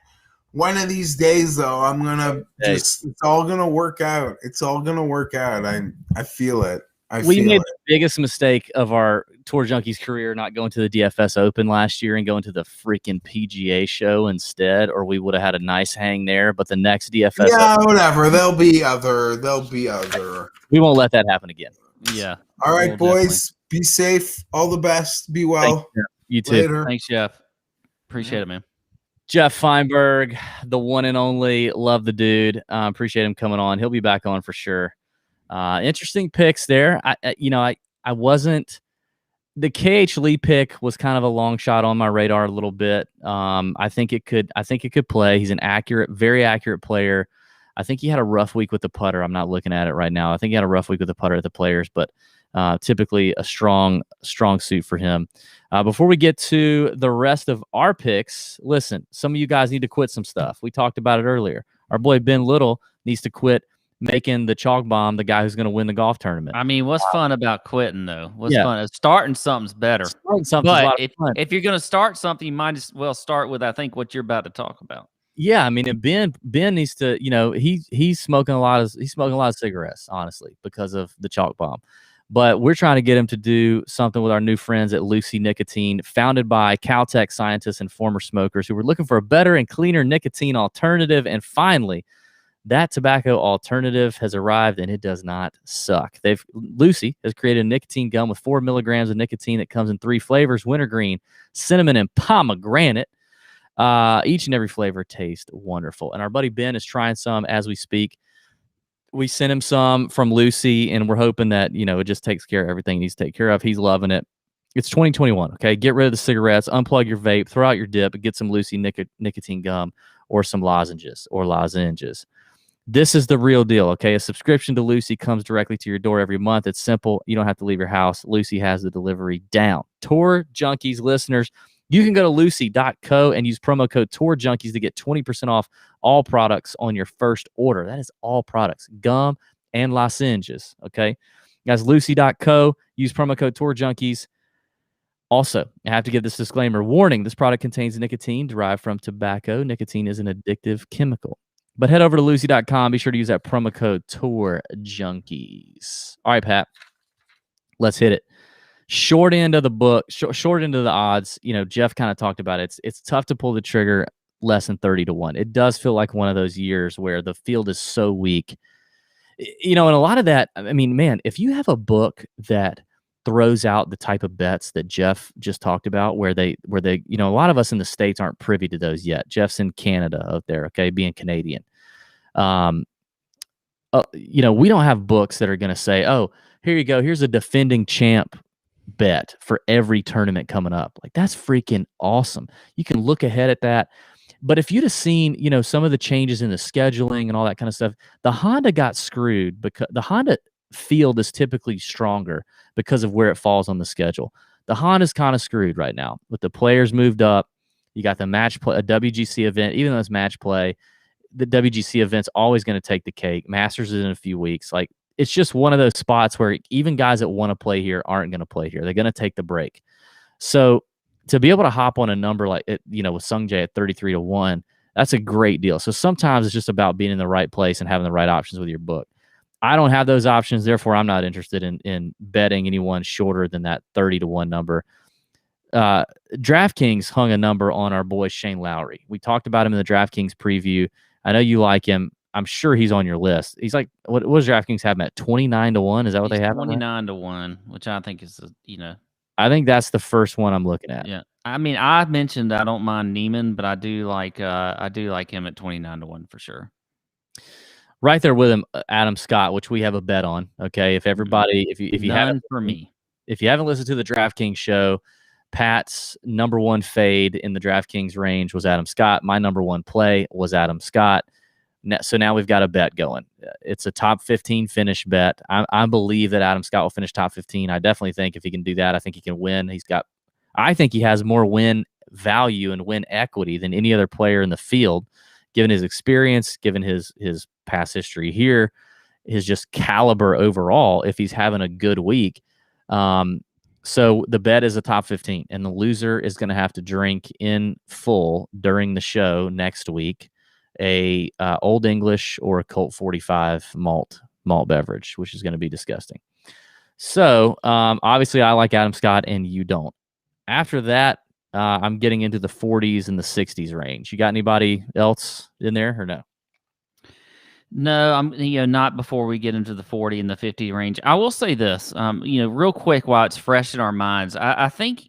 One of these days, though, I'm gonna it's all gonna work out. It's all gonna work out. I feel it. We made the biggest mistake of our Tour Junkies career, not going to the DFS Open last year and going to the freaking PGA show instead, or we would have had a nice hang there. But the next DFS, Open, whatever. There'll be other. We won't let that happen again. Yeah. All right, boys. Definitely. Be safe. All the best. Be well. You too. Later. Thanks, Jeff. Appreciate it, man. Jeff Feinberg, the one and only. Love the dude. Appreciate him coming on. He'll be back on for sure. Interesting picks there. I wasn't. The KH Lee pick was kind of a long shot on my radar a little bit. I think it could play. He's an very accurate player. I think he had a rough week with the putter. I'm not looking at it right now. I think he had a rough week with the putter at the Players, but typically a strong suit for him. Before we get to the rest of our picks, listen, some of you guys need to quit some stuff. We talked about it earlier. Our boy Ben Little needs to quit making the chalk bomb the guy who's going to win the golf tournament. I mean, what's fun about quitting, though? What's fun? Starting something's better. But if you're going to start something, you might as well start with, I think, what you're about to talk about. Yeah, I mean, and Ben needs to, he's smoking a lot of cigarettes, honestly, because of the chalk bomb. But we're trying to get him to do something with our new friends at Lucy Nicotine, founded by Caltech scientists and former smokers who were looking for a better and cleaner nicotine alternative. And finally, that tobacco alternative has arrived, and it does not suck. Lucy has created a nicotine gum with 4 milligrams of nicotine that comes in 3 flavors: wintergreen, cinnamon, and pomegranate. Each and every flavor tastes wonderful. And our buddy Ben is trying some as we speak. We sent him some from Lucy, and we're hoping that, it just takes care of everything he needs to take care of. He's loving it. It's 2021, okay? Get rid of the cigarettes, unplug your vape, throw out your dip, and get some Lucy nicotine gum or some lozenges. This is the real deal, okay? A subscription to Lucy comes directly to your door every month. It's simple. You don't have to leave your house. Lucy has the delivery down. Tour Junkies listeners, you can go to lucy.co and use promo code Tour Junkies to get 20% off all products on your first order. That is all products, gum and lozenges, okay? Guys, lucy.co, use promo code Tour Junkies. Also, I have to give this disclaimer. Warning, this product contains nicotine derived from tobacco. Nicotine is an addictive chemical. But head over to lucy.com. Be sure to use that promo code Tour Junkies. All right, Pat, let's hit it. Short end of the book, short end of the odds. Jeff kind of talked about it. It's tough to pull the trigger less than 30 to 1. It does feel like one of those years where the field is so weak. And a lot of that, I mean, man, if you have a book that throws out the type of bets that Jeff just talked about, where they, a lot of us in the States aren't privy to those yet. Jeff's in Canada out there, okay, being Canadian. We don't have books that are going to say, oh, here you go, here's a defending champ bet for every tournament coming up. Like, that's freaking awesome. You can look ahead at that. But if you'd have seen, some of the changes in the scheduling and all that kind of stuff, the Honda got screwed because the Honda field is typically stronger because of where it falls on the schedule. The Honda's kind of screwed right now with the players moved up. You got the match play, a WGC event, even though it's match play, the WGC event's always going to take the cake. Masters is in a few weeks. Like, it's just one of those spots where even guys that want to play here aren't going to play here. They're going to take the break. So to be able to hop on a number like it, with Sung Jae at 33 to 1, that's a great deal. So sometimes it's just about being in the right place and having the right options with your book. I don't have those options, therefore I'm not interested in betting anyone shorter than that 30 to 1 number. DraftKings hung a number on our boy Shane Lowry. We talked about him in the DraftKings preview. I know you like him. I'm sure he's on your list. He's like, what does DraftKings have him at 29 to 1? Is that what they have? 29 to 1, which I think is, I think that's the first one I'm looking at. Yeah. I mean, I mentioned I don't mind Neiman, but I do like him at 29-1 for sure. Right there with him, Adam Scott, which we have a bet on. Okay, if everybody, if you haven't, for me, if you haven't listened to the DraftKings show, Pat's number one fade in the DraftKings range was Adam Scott. My number one play was Adam Scott. So now we've got a bet going. It's a top 15 finish bet. I believe that Adam Scott will finish top 15. I definitely think if he can do that, I think he can win. I think he has more win value and win equity than any other player in the field, given his experience, given his past history here, his just caliber overall, if he's having a good week. So the bet is a top 15, and the loser is going to have to drink in full during the show next week a Old English or a Colt 45 malt beverage, which is going to be disgusting. So obviously I like Adam Scott and you don't. After that, I'm getting into the 40s and the 60s range. You got anybody else in there or no? No, I'm not before we get into the 40 and the 50 range. I will say this, real quick while it's fresh in our minds. I think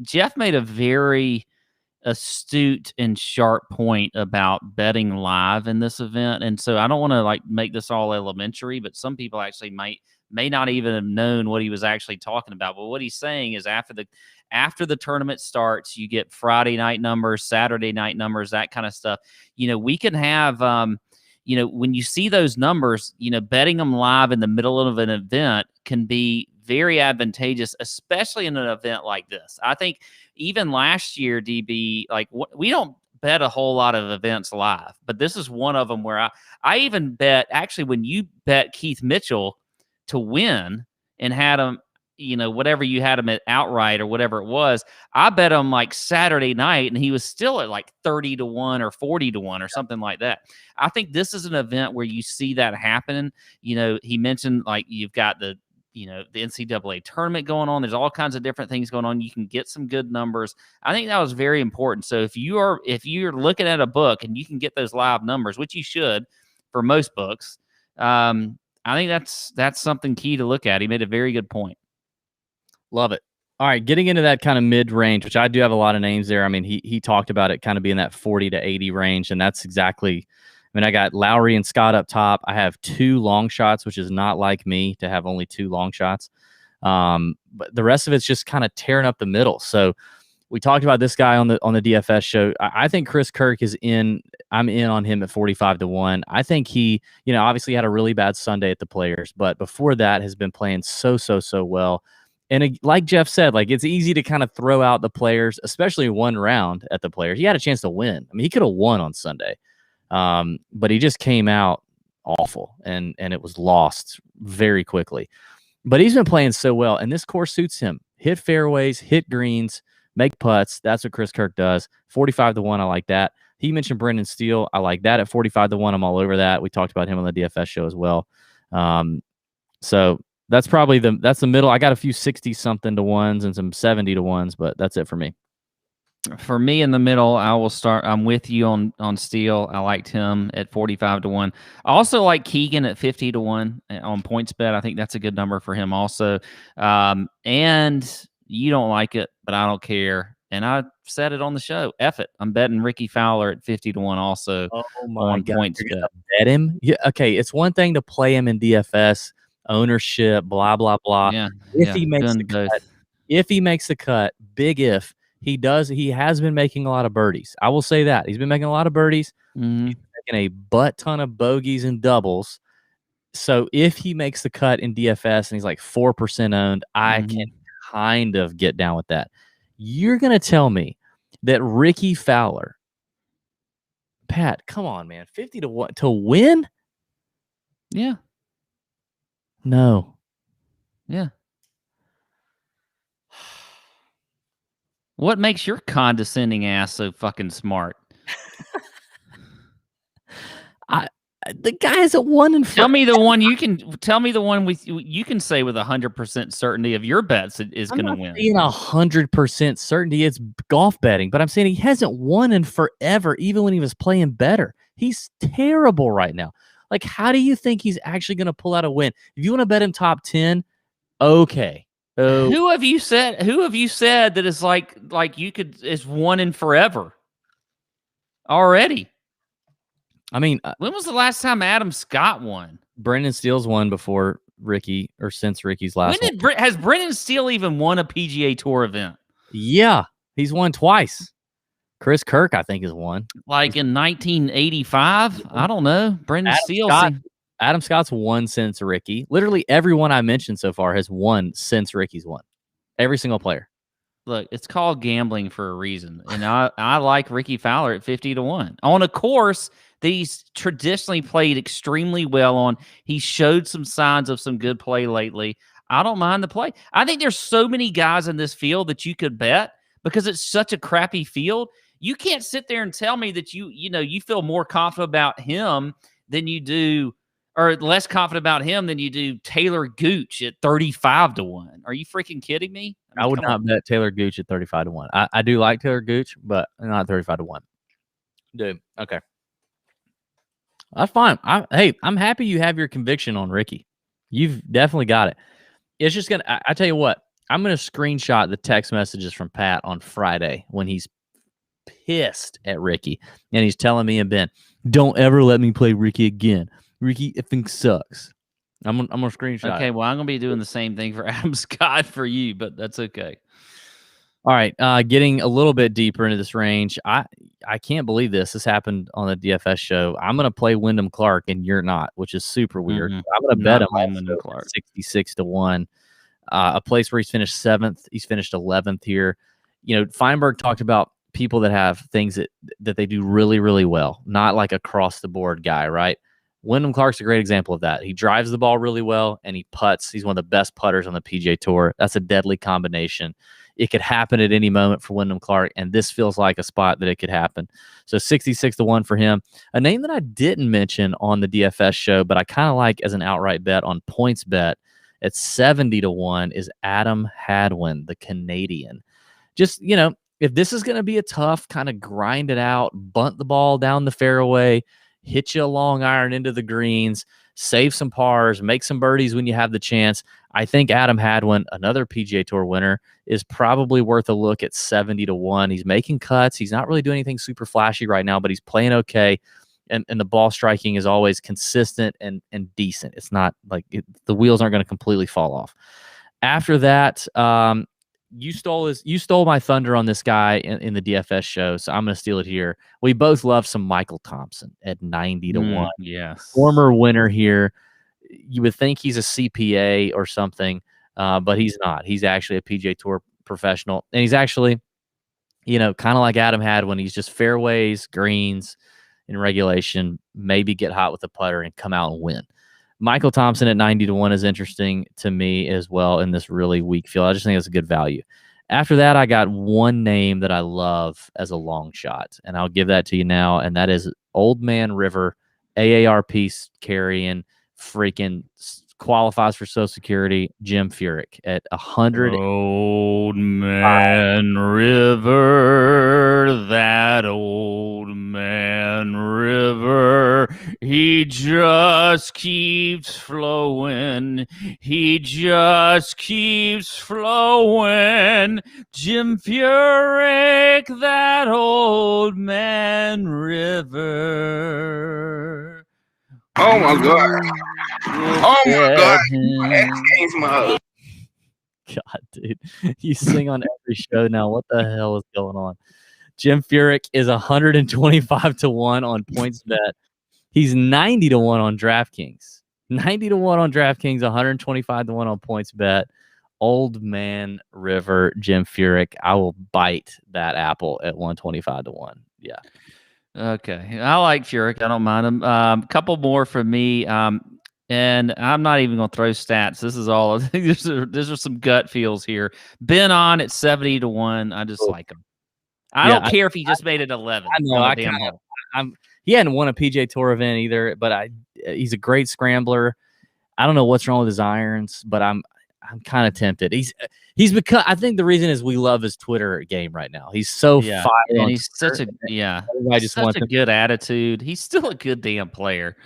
Jeff made a very astute and sharp point about betting live in this event, and so I don't want to make this all elementary, but some people actually may not even have known what he was actually talking about. But what he's saying is after the tournament starts, you get Friday night numbers, Saturday night numbers, that kind of stuff. We can have when you see those numbers, betting them live in the middle of an event can be very advantageous, especially in an event like this. I think even last year, DB, we don't bet a whole lot of events live, but this is one of them where I even bet, actually, when you bet Keith Mitchell to win and had him, whatever you had him at outright or whatever it was, I bet him Saturday night and he was still at 30-1 or 40-1 or something like that. I think this is an event where you see that happen. He mentioned you've got the NCAA tournament going on. There's all kinds of different things going on. You can get some good numbers. I think that was very important. So if you're looking at a book and you can get those live numbers, which you should for most books, I think that's something key to look at. He made a very good point. Love it. All right, getting into that kind of mid-range, which I do have a lot of names there. I mean, he talked about it kind of being that 40 to 80 range, and that's exactly – I mean, I got Lowry and Scott up top. I have 2 long shots, which is not like me to have only 2 long shots. But the rest of it's just kind of tearing up the middle. So we talked about this guy on the DFS show. I think Chris Kirk is in. I'm in on him at 45-1. I think he, obviously had a really bad Sunday at the Players, but before that has been playing so well. And like Jeff said, it's easy to kind of throw out the Players, especially one round at the Players. He had a chance to win. I mean, he could have won on Sunday. But he just came out awful and it was lost very quickly. But he's been playing so well, and this course suits him. Hit fairways, hit greens, make putts. That's what Chris Kirk does. 45-1, I like that. He mentioned Brendan Steele. I like that at 45-1. I'm all over that. We talked about him on the DFS show as well. So that's probably that's the middle. I got a few 60-something to ones and some 70-1s, but that's it for me. For me in the middle, I will start. I'm with you on Steele. I liked him at 45-1. I also like Keegan at 50-1 on PointsBet. I think that's a good number for him also. And you don't like it, but I don't care. And I said it on the show. F it. I'm betting Ricky Fowler at 50-1 also on PointsBet. Bet him? Yeah. Okay. It's one thing to play him in DFS, ownership, blah, blah, blah. Yeah. If he makes the cut, big if. He has been making a lot of birdies. I will say that. He's been making a lot of birdies. Mm-hmm. He's making a butt ton of bogeys and doubles. So if he makes the cut in DFS and he's 4% owned, I can kind of get down with that. You're going to tell me that Ricky Fowler, Pat, come on, man, 50-1 to win? Yeah. No. Yeah. What makes your condescending ass so fucking smart? The guy's at 1 and 4. Tell me the one you can say with 100% certainty of your bets is going to win. I'm not saying 100% certainty. It's golf betting, but I'm saying he hasn't won in forever, even when he was playing better. He's terrible right now. How do you think he's actually going to pull out a win? If you want to bet him top 10, okay. Oh, Who have you said? Who have you said that is like you could is one in forever already? I mean, When was the last time Adam Scott won? Brendan Steele's won before Ricky, or since Ricky's last When one. has Brendan Steele even won a PGA Tour event? Yeah, he's won twice. Chris Kirk, I think, has won. Like in 1985? I don't know. Brendan Steele. Adam Scott's won since Ricky. Literally everyone I mentioned so far has won since Ricky's won. Every single player. Look, it's called gambling for a reason. And I like Ricky Fowler at 50-1 on a course that he's traditionally played extremely well on. He showed some signs of some good play lately. I don't mind the play. I think there's so many guys in this field that you could bet because it's such a crappy field. You can't sit there and tell me that you feel more confident about him than you do, or less confident about him than you do Taylor Gooch at 35-1. Are you freaking kidding me? I would not bet Taylor Gooch at 35-1. I do like Taylor Gooch, but not 35-1. Dude, okay. That's fine. I'm happy you have your conviction on Ricky. You've definitely got it. It's just I tell you what, I'm gonna screenshot the text messages from Pat on Friday when he's pissed at Ricky and he's telling me and Ben, don't ever let me play Ricky again. Ricky effing sucks. I'm gonna screenshot. Okay, well, I'm gonna be doing the same thing for Adam Scott for you, but that's okay. All right, getting a little bit deeper into this range. I can't believe this. This happened on the DFS show. I'm gonna play Wyndham Clark and you're not, which is super weird. I'm gonna bet him Wyndham Clark 66-1. A place where he's finished 7th. He's finished 11th here. You know, Feinberg talked about people that have things that they do really, really well, not like across the board guy, right? Wyndham Clark's a great example of that. He drives the ball really well and he putts. He's one of the best putters on the PGA Tour. That's a deadly combination. It could happen at any moment for Wyndham Clark, and this feels like a spot that it could happen. So 66-1 for him. A name that I didn't mention on the DFS show, but I kind of like as an outright bet on points bet at 70-1 is Adam Hadwin, the Canadian. Just, if this is going to be a tough kind of grind it out, bunt the ball down the fairway, hit you a long iron into the greens, save some pars, make some birdies when you have the chance, I think Adam Hadwin, another PGA Tour winner, is probably worth a look at 70-1. He's making cuts. He's not really doing anything super flashy right now, but he's playing okay. And the ball striking is always consistent and decent. It's not like the wheels aren't going to completely fall off. After that, you stole my thunder on this guy in the DFS show, so I'm going to steal it here. We both love some Michael Thompson at 90-1. Yes. Former winner here. You would think he's a CPA or something, but he's not. He's actually a PGA Tour professional, and he's actually, kind of like Adam Hadwin. He's just fairways, greens, in regulation, maybe get hot with the putter and come out and win. Michael Thompson at 90-1 is interesting to me as well in this really weak field. I just think it's a good value. After that, I got one name that I love as a long shot, and I'll give that to you now, and that is Old Man River, AARP carrying, freaking qualifies for Social Security, Jim Furyk at 100. Old Man River, that old man river, he just keeps flowing. He just keeps flowing. Jim Furyk, that old man river. Oh my god. Oh my god. X mode. God, dude. You sing on every show now. What the hell is going on? Jim Furyk is 125-1 on points bet. He's 90-1 on DraftKings. 90-1 on DraftKings, 125-1 on points bet. Old Man River, Jim Furyk. I will bite that apple at 125-1. Yeah. Okay. I like Furyk. I don't mind him. Couple more from me. And I'm not even going to throw stats. This is all. These are some gut feels here. Ben on at 70-1. I just like him. I don't care if he just made it 11. I know. He hadn't won a PGA Tour event either, but he's a great scrambler. I don't know what's wrong with his irons, but I'm kind of tempted. He's become. I think the reason is we love his Twitter game right now. He's so fired, and he's such a good attitude. He's still a good damn player.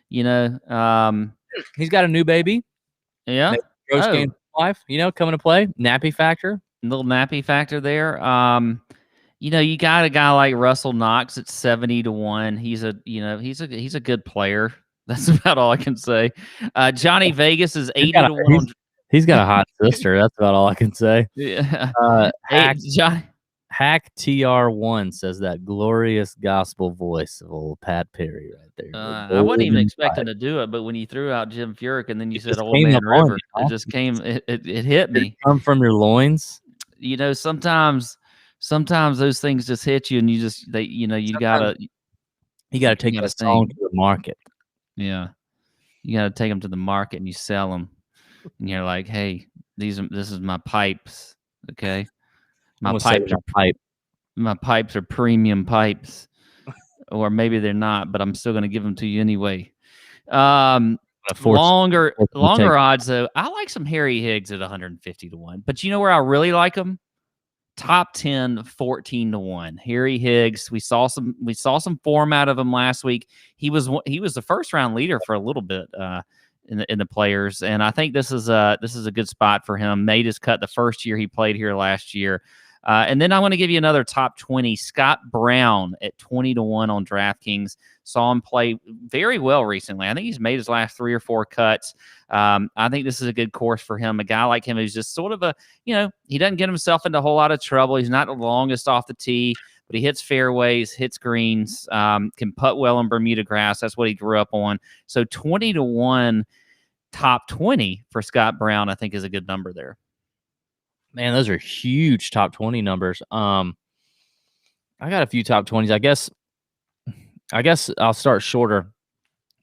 He's got a new baby. Yeah. life, coming to play. Nappy factor. Little nappy factor there. You got a guy like Russell Knox at 70-1. He's a good player. That's about all I can say. Johnny Vegas is 80-1. He's got a hot sister. That's about all I can say. Yeah. Hack TR1 says that glorious gospel voice of old Pat Perry right there. I wasn't even expecting to do it, but when you threw out Jim Furyk and then you said Old came Man up on River, you, it just came. It hit me. It come from your loins. Sometimes those things just hit you, and you gotta take that song to the market. Yeah, you gotta take them to the market and you sell them, and you're like, hey, this is my pipes, okay? My pipes are premium pipes, or maybe they're not, but I'm still gonna give them to you anyway. Longer odds though. I like some Harry Higgs at 150-1, but you know where I really like him? Top 10, 14-1. Harry Higgs. We saw some form out of him last week. He was the first round leader for a little bit in the players, and I think this is a good spot for him. Made his cut the first year he played here last year. And then I want to give you another top 20. Scott Brown at 20-1 on DraftKings. Saw him play very well recently. I think he's made his last 3 or 4 cuts. I think this is a good course for him. A guy like him who's just sort of he doesn't get himself into a whole lot of trouble. He's not the longest off the tee, but he hits fairways, hits greens, can putt well on Bermuda grass. That's what he grew up on. So 20-1 top 20 for Scott Brown, I think, is a good number there. Man, those are huge top 20 numbers. I got a few top 20s. I guess I'll start shorter.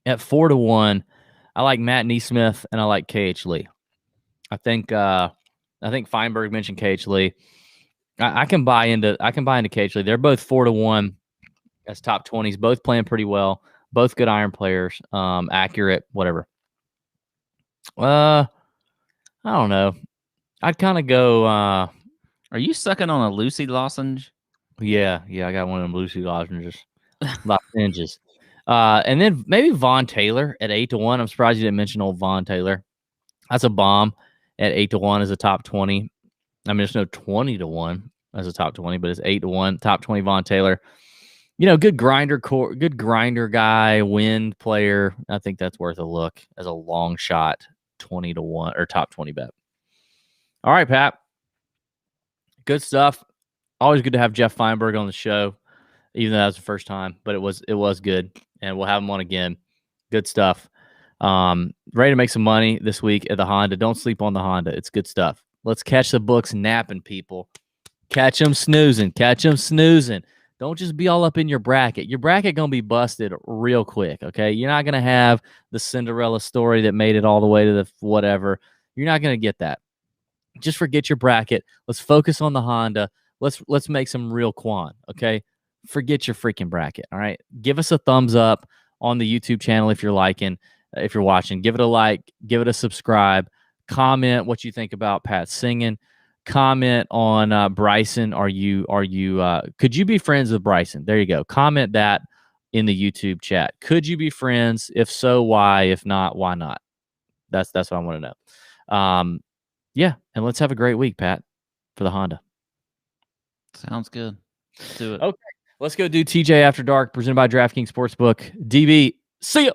At 4-1, I like Matt Neesmith and I like KH Lee. I think Feinberg mentioned KH Lee. I can buy into KH Lee. They're both 4-1 as top 20s, both playing pretty well, both good iron players, accurate, whatever. I don't know. I'd kind of go. Are you sucking on a Lucy lozenge? Yeah, I got one of them Lucy lozenges, lozenges. And then maybe Vaughn Taylor at 8-1. I'm surprised you didn't mention old Vaughn Taylor. That's a bomb at 8-1 as a top 20. I mean, there's no 20-1 as a top 20, but it's 8-1 top 20. Vaughn Taylor, good grinder guy, wind player. I think that's worth a look as a long shot 20-1 or top 20 bet. All right, Pat. Good stuff. Always good to have Jeff Feinberg on the show, even though that was the first time, but it was good, and we'll have him on again. Good stuff. Ready to make some money this week at the Honda. Don't sleep on the Honda. It's good stuff. Let's catch the books napping, people. Catch them snoozing. Don't just be all up in your bracket. Your bracket going to be busted real quick, okay? You're not going to have the Cinderella story that made it all the way to the whatever. You're not going to get that. Just forget your bracket. Let's focus on the Honda. Let's make some real quan, okay? Forget your freaking bracket, all right? Give us a thumbs up on the YouTube channel if you're watching. Give it a like. Give it a subscribe. Comment what you think about Pat singing. Comment on Bryson. Could you be friends with Bryson? There you go. Comment that in the YouTube chat. Could you be friends? If so, why? If not, why not? That's what I want to know. Yeah, and let's have a great week, Pat, for the Honda. Sounds good. Let's do it. Okay, let's go do TJ After Dark, presented by DraftKings Sportsbook. DB, see ya.